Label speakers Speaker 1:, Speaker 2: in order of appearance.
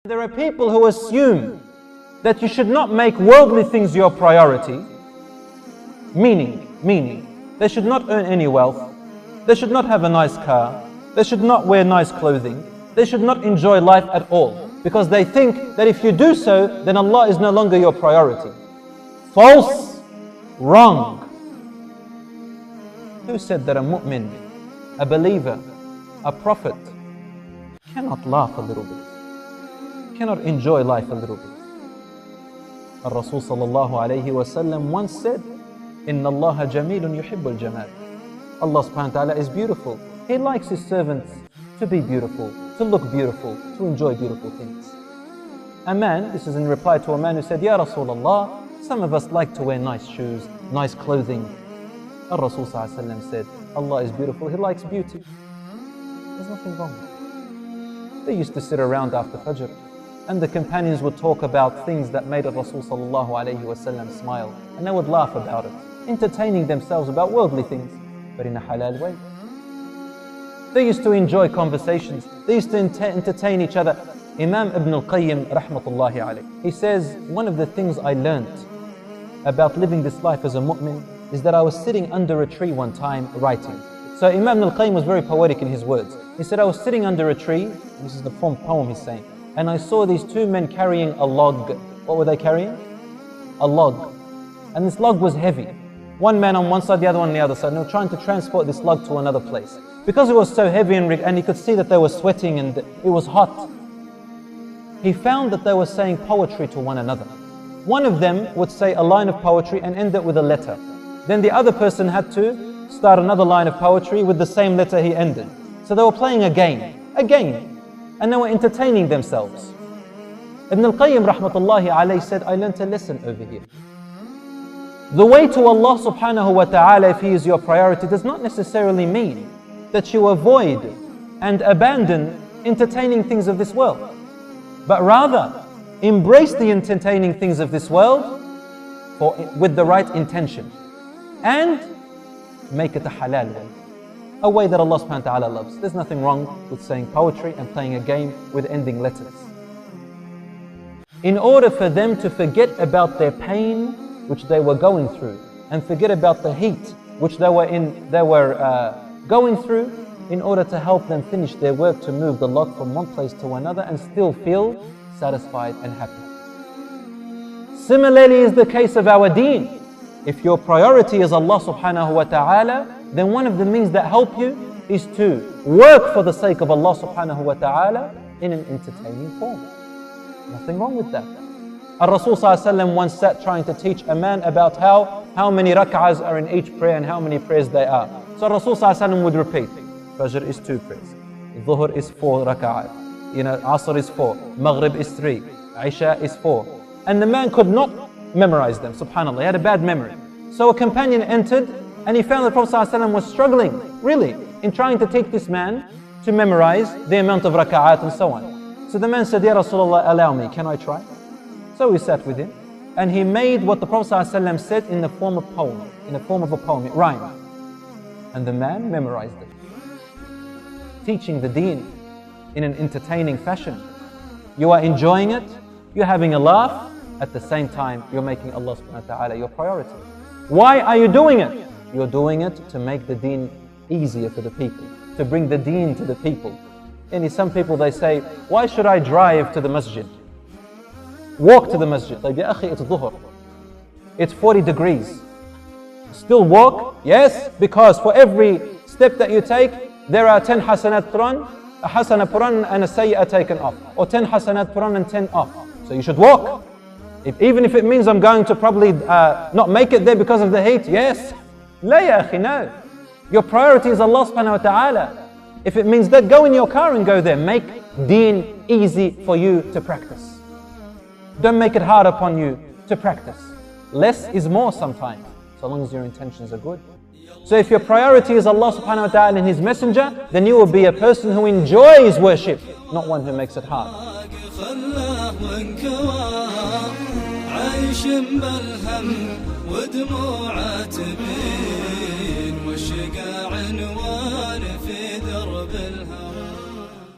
Speaker 1: There are people who assume that you should not make worldly things your priority, meaning they should not earn any wealth, they should not have a nice car, they should not wear nice clothing, they should not enjoy life at all, because they think that if you do so, then Allah is no longer your priority. False, wrong. Who said that a mu'min, a believer, a prophet cannot laugh a little bit, cannot enjoy life a little bit? Rasul sallallahu alayhi wa sallam once said, Inna Allah jamilun yuhibbul jamal. Allah subhanahu wa ta'ala is beautiful. He likes His servants to be beautiful, to look beautiful, to enjoy beautiful things. A man, this is in reply to a man who said, Ya Rasulullah, some of us like to wear nice shoes, nice clothing. Rasul sallallahu alayhi wa sallam said, Allah is beautiful, He likes beauty. There's nothing wrong with it. They used to sit around after Fajr, and the companions would talk about things that made Rasul sallallahu alayhi wa sallam smile, and they would laugh about it, entertaining themselves about worldly things, but in a halal way. They used to enjoy conversations, they used to entertain each other. Imam Ibn al-Qayyim rahmatullahi alayh, he says, one of the things I learned about living this life as a mu'min is that I was sitting under a tree one time writing. So Imam al-Qayyim was very poetic in his words. He said, I was sitting under a tree, this is the poem he's saying, and I saw these two men carrying a log. What were they carrying? A log. And this log was heavy. One man on one side, the other one on the other side, and they were trying to transport this log to another place. Because it was so heavy and he could see that they were sweating and it was hot, he found that they were saying poetry to one another. One of them would say a line of poetry and end it with a letter. Then the other person had to start another line of poetry with the same letter he ended. So they were playing a game, and they were entertaining themselves. Ibn al-Qayyim rahmatullahi alayhi said, I learned a lesson over here. The way to Allah subhanahu wa ta'ala, if He is your priority, does not necessarily mean that you avoid and abandon entertaining things of this world, but rather embrace the entertaining things of this world with the right intention, and make it a halal way, a way that Allah subhanahu wa ta'ala loves. There's nothing wrong with saying poetry and playing a game with ending letters. In order for them to forget about their pain which they were going through, and forget about the heat which they were going through, in order to help them finish their work to move the log from one place to another and still feel satisfied and happy. Similarly is the case of our deen. If your priority is Allah subhanahu wa ta'ala, then one of the means that help you is to work for the sake of Allah subhanahu wa ta'ala in an entertaining form. Nothing wrong with that. Rasul sallallahu alayhi wa sallam once sat trying to teach a man about how many rak'ahs are in each prayer and how many prayers they are. So Rasul sallallahu alayhi wa sallam would repeat, Fajr is 2 prayers, Dhuhr is 4 rak'ahs, Asr is 4, Maghrib is 3, Isha is 4. And the man could not memorize them, subhanAllah, he had a bad memory. So a companion entered and he found that Prophet ﷺ was struggling, really, in trying to take this man to memorize the amount of raka'at and so on. So the man said, Ya Rasulullah, allow me, can I try? So we sat with him and he made what the Prophet ﷺ said in the form of poem, it rhymed. And the man memorized it. Teaching the deen in an entertaining fashion. You are enjoying it, you're having a laugh, at the same time you're making Allah subhanahu wa ta'ala your priority. Why are you doing it? You're doing it to make the deen easier for the people, to bring the deen to the people. And some people, they say, why should I drive to the masjid? Walk to the masjid. Like, ya akhi, it's dhuhr. It's 40 degrees. Still walk? Yes, because for every step that you take, there are 10 hasanat put on, a hasana put on and a sayyah taken off. Or 10 hasanat put on and 10 off. So you should walk. Even if it means I'm going to probably not make it there because of the heat, yes. La ya akhi, no. Your priority is Allah subhanahu wa ta'ala. If it means that, go in your car and go there. Make deen easy for you to practice. Don't make it hard upon you to practice. Less is more sometimes, so long as your intentions are good. So if your priority is Allah subhanahu wa ta'ala and His Messenger, then you will be a person who enjoys worship, not one who makes it hard. عايش بالهم ودموع تبين والشقاع